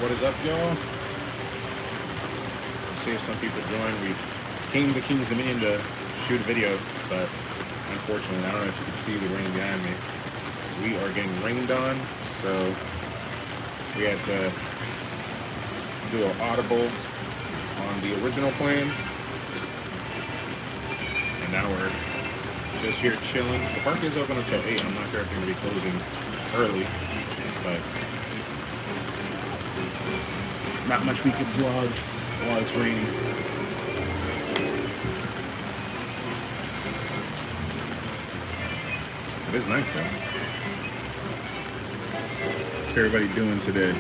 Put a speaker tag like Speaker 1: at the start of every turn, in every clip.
Speaker 1: What is up, y'all? See if some people join. We came to King's Dominion to shoot a video, but unfortunately, I don't know if you can see the rain behind me. We are getting rained on, so we had to do an audible on the original plans, and now we're just here chilling. The park is open until 8. I'm not sure if they're going to be closing early, but not much we could vlog while it's raining. It is nice though. What's everybody doing today?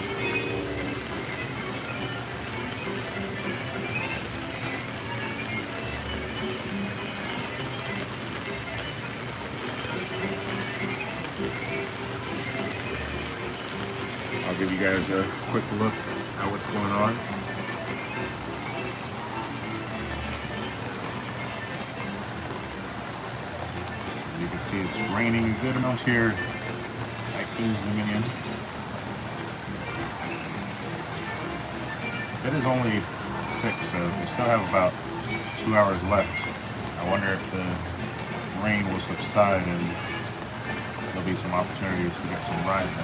Speaker 1: I'll give you guys a quick look at what's going on. You can see it's raining a good amount here at King's Dominion. It is only 6, so we still have about 2 hours left. I wonder if the rain will subside and there'll be some opportunities to get some rides in.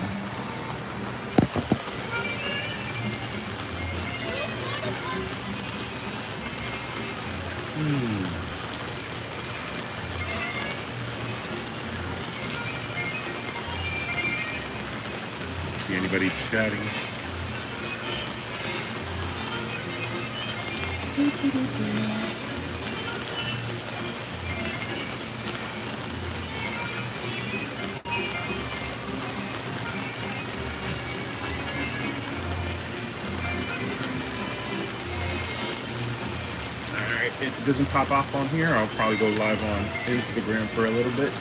Speaker 1: See anybody chatting? If it doesn't pop off on here, I'll probably go live on Instagram for a little bit.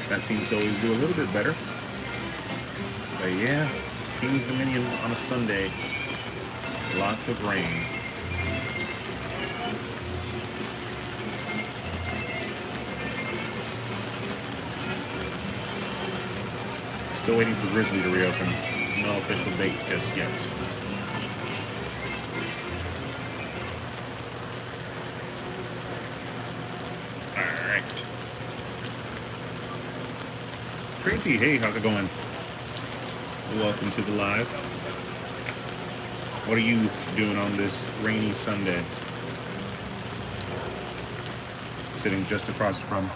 Speaker 1: That seems to always do a little bit better. But yeah, King's Dominion on a Sunday. Lots of rain. Still waiting for Grizzly to reopen. No official date just yet. Tracy, hey, how's it going? Welcome to the live. What are you doing on this rainy Sunday? Sitting just across from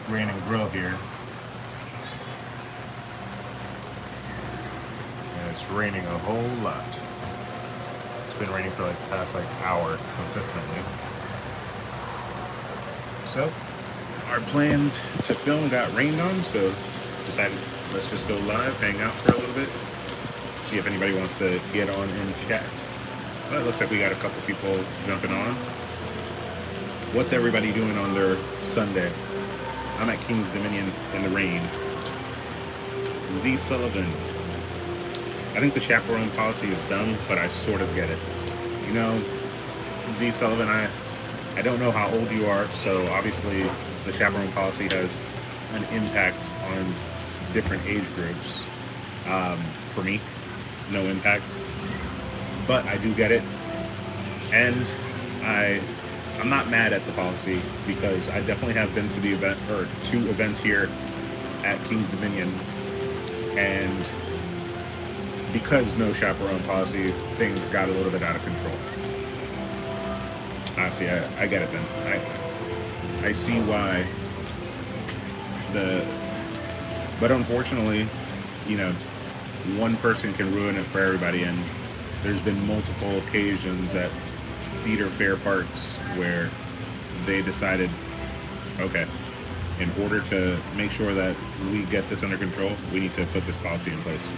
Speaker 1: Rain and Grill here. And it's raining a whole lot. It's been raining for like the past hour consistently. So, our plans to film got rained on, so decided let's just go live, hang out for a little bit, see if anybody wants to get on and chat. Well, it looks like we got a couple people jumping on. What's everybody doing on their Sunday? I'm at King's Dominion in the rain. Z Sullivan. I think the chaperone policy is dumb, but I sort of get it. You know, Z Sullivan, I don't know how old you are, so obviously the chaperone policy has an impact on different age groups. For me, no impact, but I do get it, and I'm not mad at the policy because I definitely have been to the event or 2 events here at King's Dominion, and because no chaperone policy, things got a little bit out of control. Honestly, I get it then. I see why but unfortunately, you know, one person can ruin it for everybody, and there's been multiple occasions at Cedar Fair parks where they decided, okay, in order to make sure that we get this under control, we need to put this policy in place.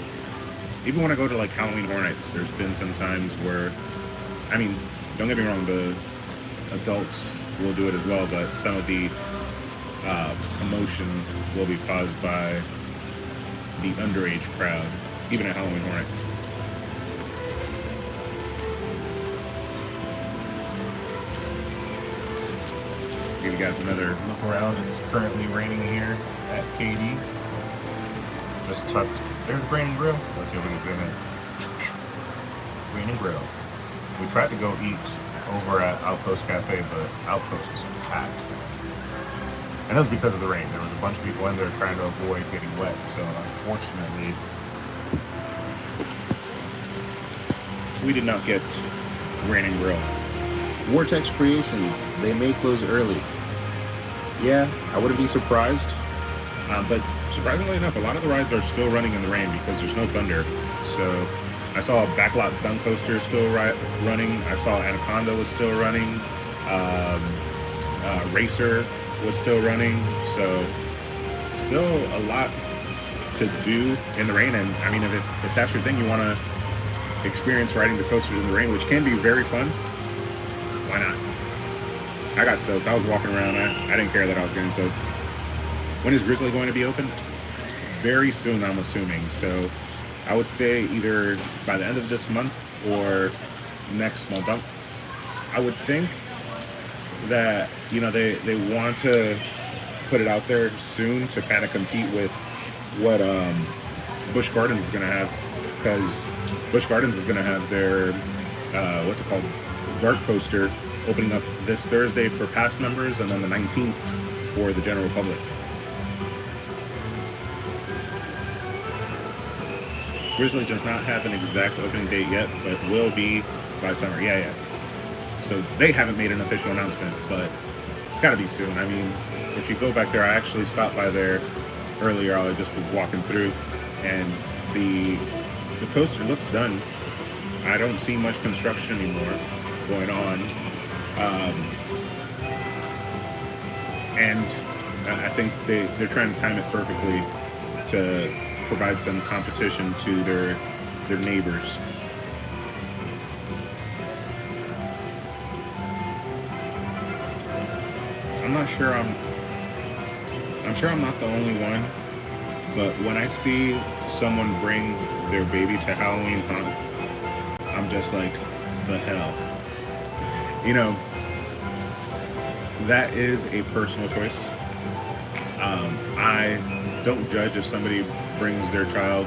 Speaker 1: Even when I go to like Halloween Horror Nights, there's been some times where, I mean, don't get me wrong, the adults will do it as well, but some of the emotion will be caused by the underage crowd, even at Halloween Horror Nights. Give you guys another look around. It's currently raining here at KD. Just tucked. There's Rain and Grill. Let's see if we can zoom in. Green and Grill. We tried to go eat over at Outpost Cafe, but Outpost was packed. And that was because of the rain. There was a bunch of people in there trying to avoid getting wet. So unfortunately, we did not get Green and Grill. Vortex Creations, they may close early. Yeah, I wouldn't be surprised. But surprisingly enough, a lot of the rides are still running in the rain because there's no thunder. So I saw Backlot Stunt Coaster still running. I saw Anaconda was still running. Racer was still running. So still a lot to do in the rain. And I mean, if that's your thing, you want to experience riding the coasters in the rain, which can be very fun, why not? I got soaked. I was walking around. I didn't care that I was getting soaked. When is Grizzly going to be open? Very soon, I'm assuming. So I would say either by the end of this month or next month. I would think that, you know, they want to put it out there soon to kind of compete with what Busch Gardens is going to have, because Busch Gardens is going to have their what's it called, Dart Coaster, opening up this Thursday for past members, and then the 19th for the general public. Grizzly does not have an exact opening date yet, but will be by summer. Yeah. So they haven't made an official announcement, but it's got to be soon. I mean, if you go back there, I actually stopped by there earlier. I just was walking through, and the coaster looks done. I don't see much construction anymore going on, and I think they're trying to time it perfectly to provide some competition to their neighbors. I'm sure I'm not the only one, but when I see someone bring their baby to Halloween Haunt, I'm just like, the hell. You know, that is a personal choice. I don't judge if somebody brings their child,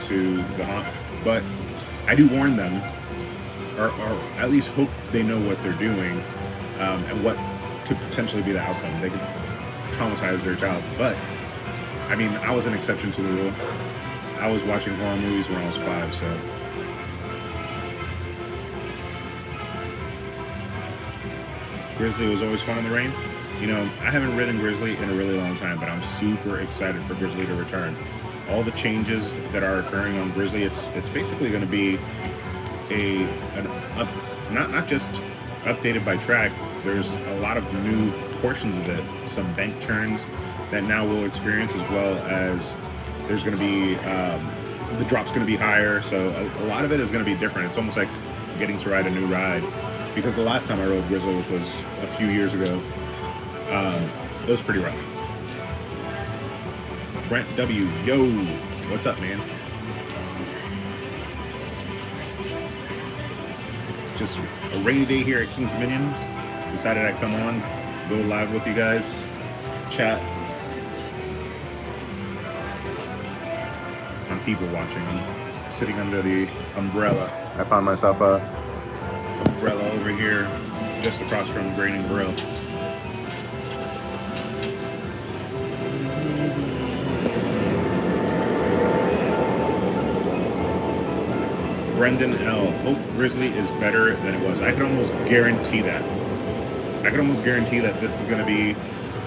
Speaker 1: to the haunt, but I do warn them, or at least hope they know what they're doing, and what could potentially be the outcome. They could traumatize their child. But I mean, I was an exception to the rule. I was watching horror movies when I was 5, so Grizzly was always fun in the rain. You know, I haven't ridden Grizzly in a really long time, but I'm super excited for Grizzly to return. All the changes that are occurring on Grizzly, it's basically going to be not just updated by track. There's a lot of new portions of it, some bank turns that now we'll experience, as well as there's going to be the drop's going to be higher, so a lot of it is going to be different. It's almost like getting to ride a new ride, because the last time I rode Grizzly, which was a few years ago, it was pretty rough. Brent W, yo, what's up, man? It's just a rainy day here at Kings Dominion. Decided I'd come on, go live with you guys, chat. I'm people watching. I'm sitting under the umbrella. I found myself a umbrella over here, just across from Green and Grill. Brendan L. Hope Grizzly is better than it was. I can almost guarantee that. I can almost guarantee that this is going to be.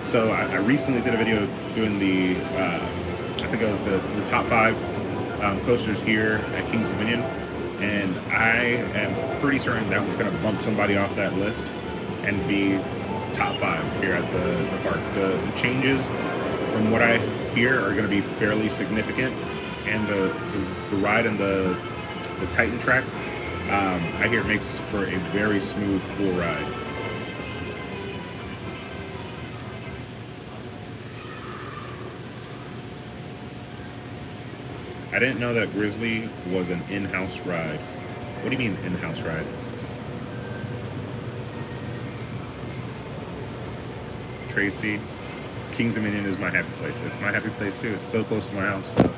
Speaker 1: So I recently did a video doing the, I think it was the top 5 coasters here at Kings Dominion, and I am pretty certain that one's going to bump somebody off that list and be top 5 here at the park. The changes, from what I hear, are going to be fairly significant, and the ride and the Titan track, I hear it makes for a very smooth, cool ride. I didn't know that Grizzly was an in-house ride. What do you mean in-house ride? Tracy, Kings Dominion is my happy place. It's my happy place too. It's so close to my house. So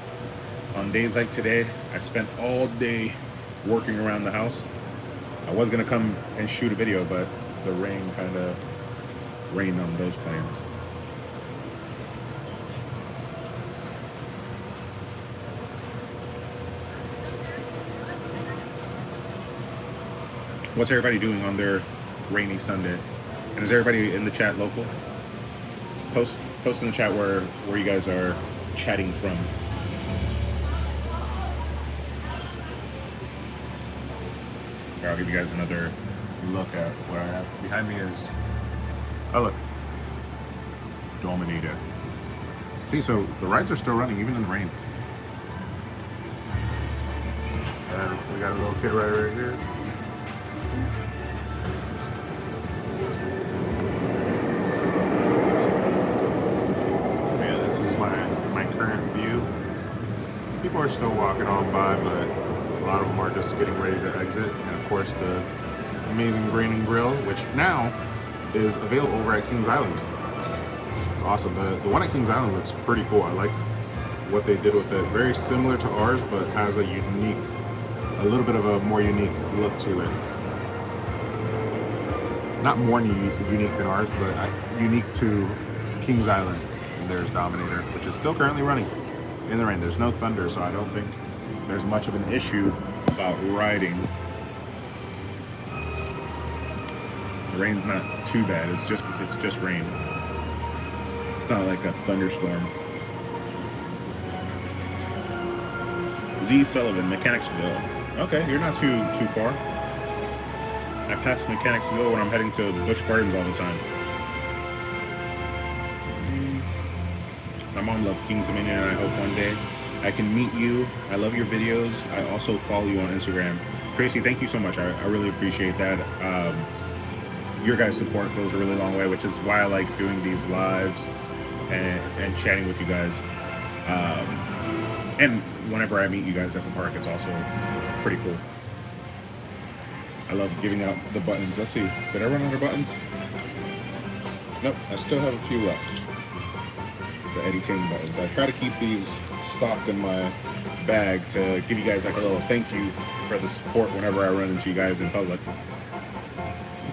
Speaker 1: on days like today, I spent all day working around the house. I was gonna come and shoot a video, but the rain kind of rained on those plans. What's everybody doing on their rainy Sunday? And is everybody in the chat local? Post in the chat where you guys are chatting from. Here, I'll give you guys another look at what I have. Behind me is, oh look, Dominator. See, so the rides are still running even in the rain. And we got a little kid rider right here. My current view. People are still walking on by, but a lot of them are just getting ready to exit. And of course, the amazing Grain and Grill, which now is available over at Kings Island. It's awesome. The one at Kings Island looks pretty cool. I like what they did with it. Very similar to ours, but has a little bit of a more unique look to it. Not more unique than ours, but unique to Kings Island. There's Dominator, which is still currently running in the rain. There's no thunder, so I don't think there's much of an issue about riding. The rain's not too bad. It's just rain. It's not like a thunderstorm. Z Sullivan, Mechanicsville. Okay, you're not too far. I pass Mechanicsville when I'm heading to Busch Gardens all the time. My mom loved Kings Dominion, and I hope one day I can meet you. I love your videos. I also follow you on Instagram. Tracy, thank you so much. I really appreciate that. Your guys' support goes a really long way, which is why I like doing these lives and chatting with you guys. And whenever I meet you guys at the park, it's also pretty cool. I love giving out the buttons. Let's see, did I run out of buttons? Nope, I still have a few left. The Eddie Ting buttons. I try to keep these stocked in my bag to give you guys like a little thank you for the support whenever I run into you guys in public.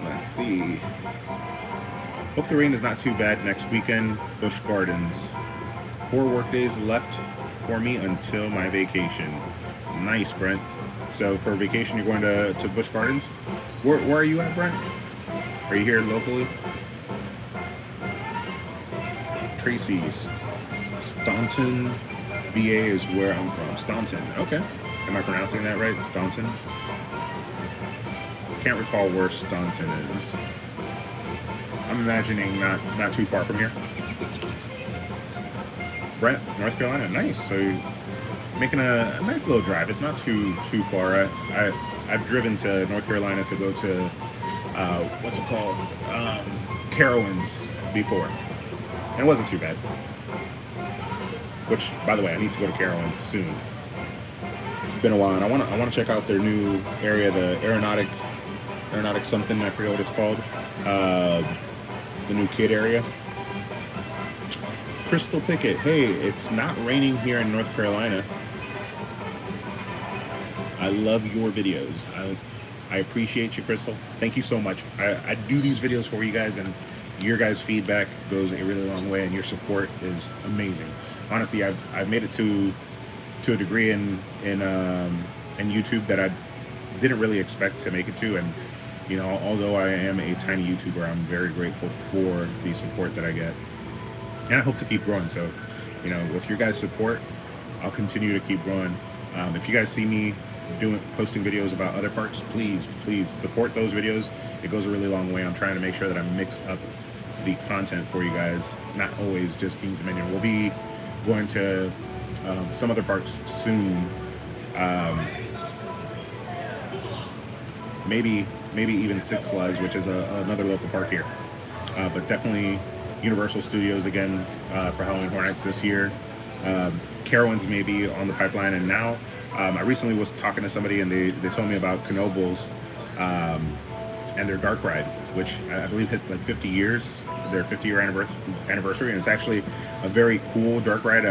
Speaker 1: Let's see. Hope the rain is not too bad next weekend. Busch Gardens. 4 work days left for me until my vacation. Nice, Brent. So for vacation, you're going to Busch Gardens. Where are you at, Brent? Are you here locally? Tracy, Staunton, VA is where I'm from. Staunton, okay. Am I pronouncing that right? Staunton? Can't recall where Staunton is. I'm imagining not too far from here. Brent, North Carolina, nice. So you're making a nice little drive. It's not too far. I've driven to North Carolina to go to what's it called? Carowinds before. And it wasn't too bad. Which, by the way, I need to go to Carowinds soon. It's been a while, and I want to check out their new area, the aeronautic something. I forget what it's called. The new kid area. Crystal Pickett, hey, it's not raining here in North Carolina. I love your videos. I appreciate you, Crystal. Thank you so much. I do these videos for you guys, and your guys' feedback goes a really long way, and your support is amazing. Honestly, I've made it to a degree in YouTube that I didn't really expect to make it to, and you know, although I am a tiny YouTuber, I'm very grateful for the support that I get, and I hope to keep growing. So, you know, with your guys' support, I'll continue to keep growing. If you guys see me posting videos about other parks, please support those videos. It goes a really long way. I'm trying to make sure that I mix up the content for you guys, not always just Kings Dominion. We'll be going to some other parks soon. Maybe even Six Flags, which is another local park here. But definitely Universal Studios again for Halloween Horror Nights this year. Carowinds may be on the pipeline, and now I recently was talking to somebody, and they told me about Knoebels and their dark ride, which I believe hit like 50 years, their 50-year anniversary, and it's actually a very cool dark ride.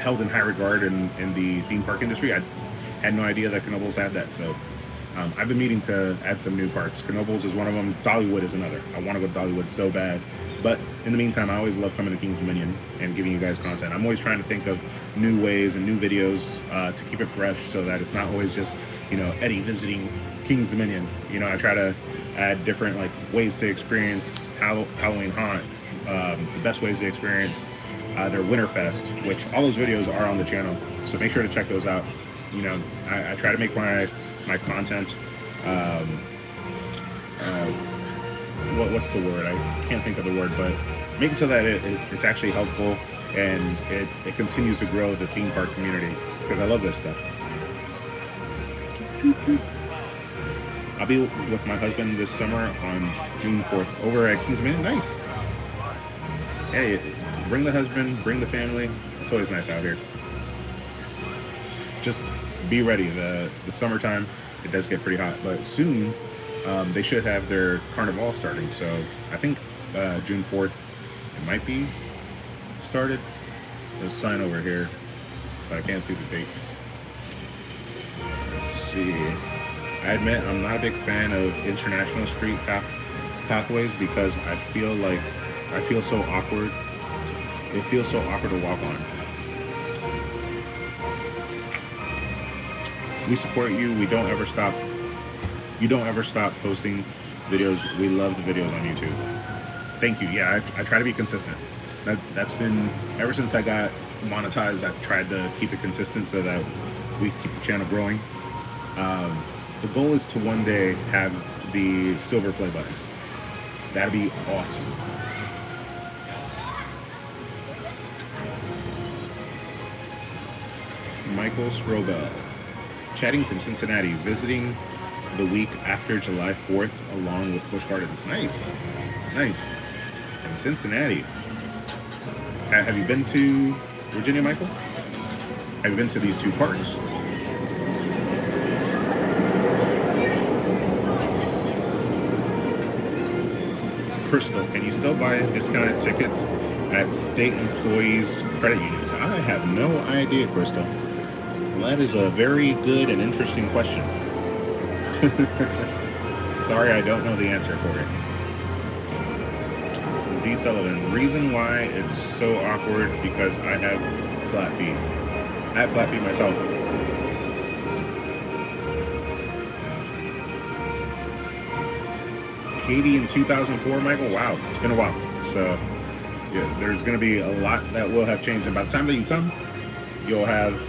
Speaker 1: held in high regard in the theme park industry. I had no idea that Knoebels had that. So I've been meaning to add some new parks. Knoebels is one of them. Dollywood is another. I want to go to Dollywood so bad. But in the meantime, I always love coming to King's Dominion and giving you guys content. I'm always trying to think of new ways and new videos to keep it fresh, so that it's not always just, you know, Eddie visiting King's Dominion. You know, I try to add different like ways to experience Halloween Haunt, the best ways to experience their Winterfest, which all those videos are on the channel. So make sure to check those out. You know, I try to make my content. What's the word? I can't think of the word, but make it so that it's actually helpful and it continues to grow the theme park community, because I love this stuff. I'll be with my husband this summer on June 4th over at King's Dominion. Nice. Hey, bring the husband, bring the family. It's always nice out here. Just be ready. The summertime, it does get pretty hot, but soon they should have their carnival starting. So I think June 4th it might be started. There's a sign over here, but I can't see the date. Let's see. I admit I'm not a big fan of international street pathways, because I feel so awkward. It feels so awkward to walk on. We support you. We don't ever stop. You don't ever stop posting videos. We love the videos on YouTube. Thank you. Yeah, I try to be consistent. That's been, ever since I got monetized, I've tried to keep it consistent so that we keep the channel growing. The goal is to one day have the silver play button. That'd be awesome. Michael Strobel, chatting from Cincinnati, visiting the week after July 4th along with Busch Gardens. Nice, nice. From Cincinnati. Have you been to Virginia, Michael? Have you been to these two parks? Crystal, can you still buy discounted tickets at state employees' credit unions? I have no idea, Crystal. Well, that is a very good and interesting question. Sorry, I don't know the answer for it. Z Sullivan, reason why it's so awkward because I have flat feet. I have flat feet myself. Katie in 2004, Michael. Wow, it's been a while. So yeah, there's going to be a lot that will have changed. And by the time that you come, you'll have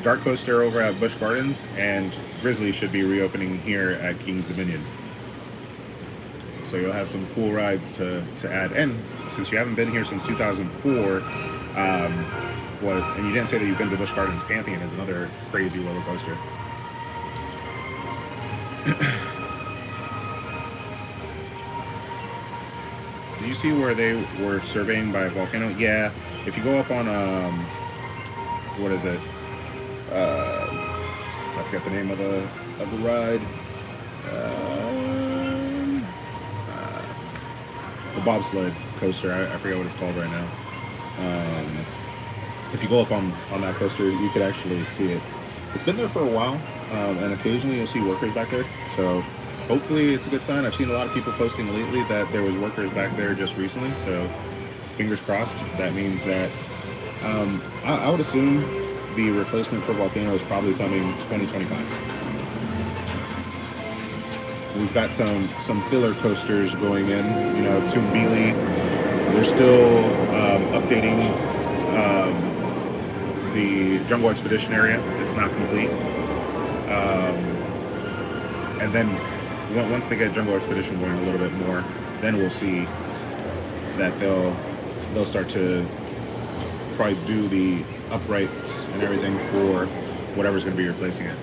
Speaker 1: Dark Coaster over at Busch Gardens, and Grizzly should be reopening here at King's Dominion. So you'll have some cool rides to add. And since you haven't been here since 2004, and you didn't say that you've been to Busch Gardens, Pantheon is another crazy roller coaster. Did you see where they were surveying by a volcano? Yeah. If you go up on what is it? I forget the name of the ride. The bobsled coaster. I forget what it's called right now. If you go up on that coaster, you could actually see it. It's been there for a while, and occasionally you'll see workers back there. So hopefully it's a good sign. I've seen a lot of people posting lately that there was workers back there just recently. So fingers crossed. That means that I would assume the replacement for Volcano is probably coming 2025. We've got some filler coasters going in. You know, Tumbili, they're still updating the Jungle Expedition area. It's not complete. And then once they get Jungle Expedition going a little bit more, then we'll see that they'll start to probably do the uprights and everything for whatever's going to be replacing it.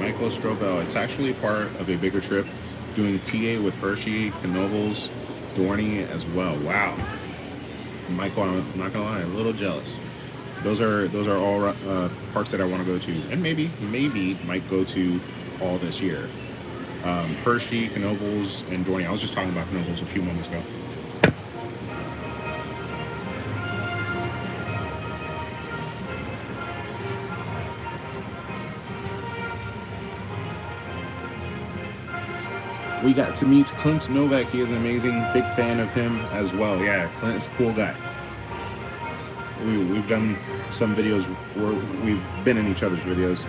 Speaker 1: Michael Strobel, it's actually part of a bigger trip, doing PA with Hershey, Knoebels, Dorney as well. Wow, Michael, I'm not gonna lie, I'm a little jealous. Those are all parks that I want to go to, and maybe might go to all this year. Hershey, Knoebels, and Dorney. I was just talking about Knoebels a few moments ago. We got to meet Clint Novak. He is an amazing, big fan of him as well. Yeah, Clint is a cool guy. We've done some videos where we've been in each other's videos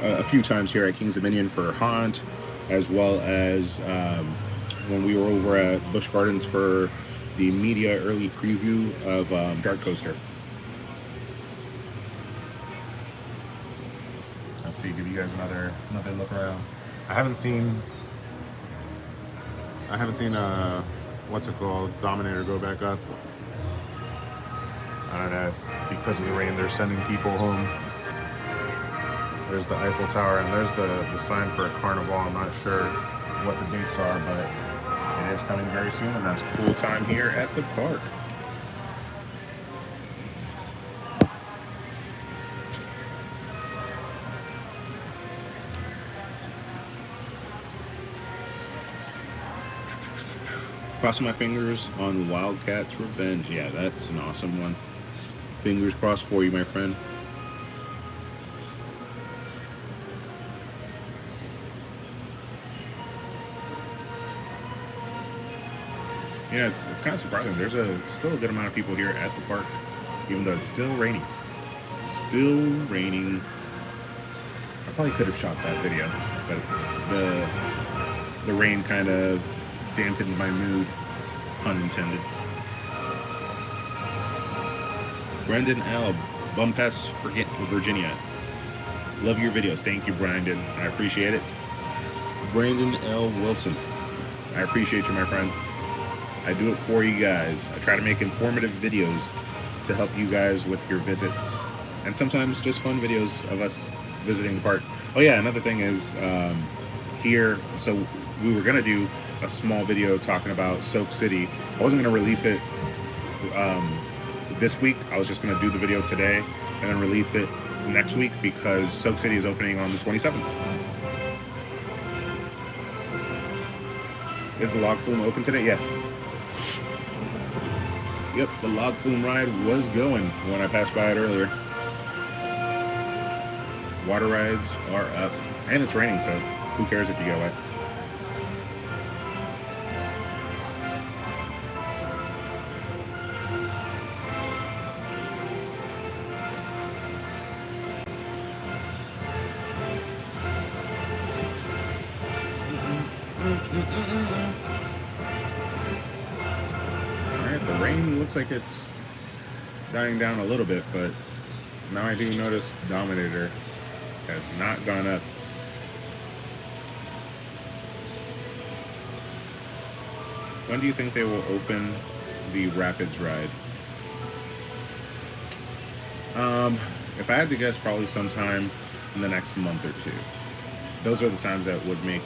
Speaker 1: a few times here at King's Dominion for Haunt, as well as when we were over at Busch Gardens for the media early preview of Dark Coaster. Let's see, give you guys another look around. I haven't seen what's it called, Dominator go back up. I don't know if because of the rain they're sending people home. There's the Eiffel Tower, and there's the sign for a carnival. I'm not sure what the dates are, but it is coming very soon, and that's a cool time here at the park. Crossing my fingers on Wildcats Revenge. Yeah, that's an awesome one. Fingers crossed for you, my friend. Yeah, it's kind of surprising. There's still a good amount of people here at the park, even though it's still raining. Still raining. I probably could have shot that video, but the rain kind of dampened my mood, pun intended. Brendan L. Bumpass, forget Virginia. Love your videos. Thank you, Brandon. I appreciate it. Brandon L. Wilson. I appreciate you, my friend. I do it for you guys. I try to make informative videos to help you guys with your visits, and sometimes just fun videos of us visiting the park. Oh yeah, another thing is here, so we were gonna do a small video talking about Soak City. I wasn't gonna release it this week. I was just gonna do the video today and then release it next week because Soak City is opening on the 27th. Is the log flume open today? Yeah. Yep, the log flume ride was going when I passed by it earlier. Water rides are up, and it's raining, so who cares if you get wet? Alright, the rain looks like it's dying down a little bit, but now I do notice Dominator has not gone up. When do you think they will open the Rapids ride? If I had to guess, probably sometime in the next month or two. Those are the times that would make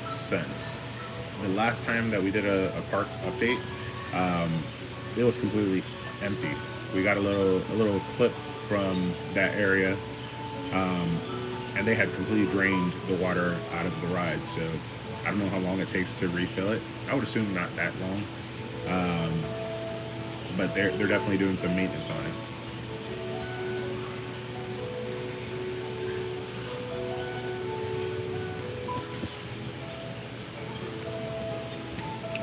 Speaker 1: sense. The last time that we did a park update, it was completely empty. We got a little clip from that area, and they had completely drained the water out of the ride. So I don't know how long it takes to refill it. I would assume not that long, but they're definitely doing some maintenance on it.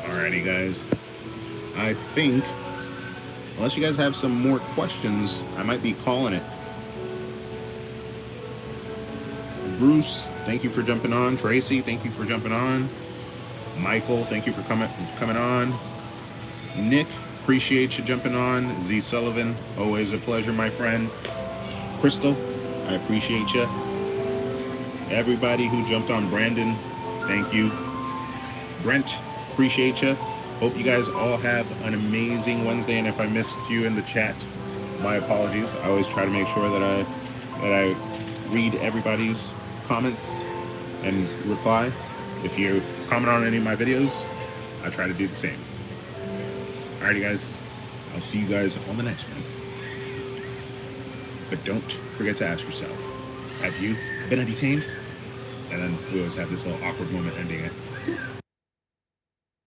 Speaker 1: Alrighty, guys. I think, unless you guys have some more questions, I might be calling it. Bruce, thank you for jumping on. Tracy, thank you for jumping on. Michael, thank you for coming on. Nick, appreciate you jumping on. Z Sullivan, always a pleasure, my friend. Crystal, I appreciate you. Everybody who jumped on. Brandon, thank you. Brent, appreciate you. Hope you guys all have an amazing Wednesday, and if I missed you in the chat, my apologies. I always try to make sure that I read everybody's comments and reply. If you comment on any of my videos, I try to do the same. Alrighty, guys. I'll see you guys on the next one. But don't forget to ask yourself, have you been entertained? and then we always have this little awkward moment ending it.